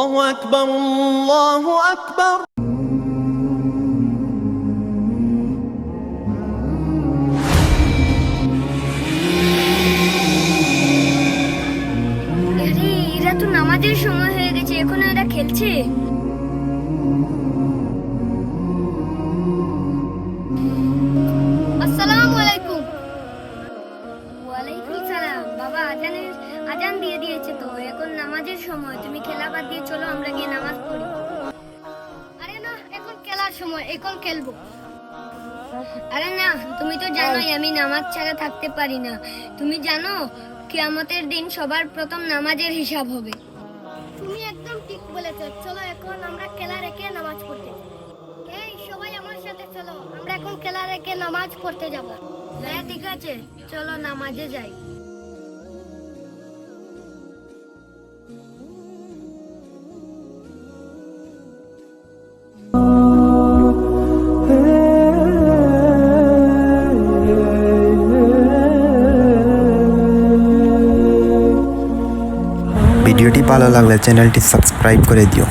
الله أكبر الله أكبر এরা তো নামাজের সময় হয়ে গেছে, এখনো এরা খেলছে। আসসালামু আলাইকুম। ওয়ালাইকুম সালাম। বাবা আজান দিয়ে দিয়েছে তো, এখন নামাজের সময়, তুমি খেলা বাদ দিয়ে চলো আমরা গিয়ে নামাজ পড়ি। আরে না, এখন খেলার সময়, এখন খেলবো। আরে না, তুমি তো জানোই আমি নামাজ ছাড়া থাকতে পারি না। তুমি জানো কিয়ামতের দিন সবার প্রথম নামাজের হিসাব হবে। তুমি একদম ঠিক বলেছো। চলো এখন আমরা খেলা রেখে নামাজ পড়তে যাই। এই সবাই আমার সাথে চলো, আমরা এখন খেলা রেখে নামাজ পড়তে যাব। হ্যাঁ ঠিক আছে, চলো নামাজে যাই। ভিডিওটি ভালো লাগলে চ্যানেলটি সাবস্ক্রাইব করে দিও।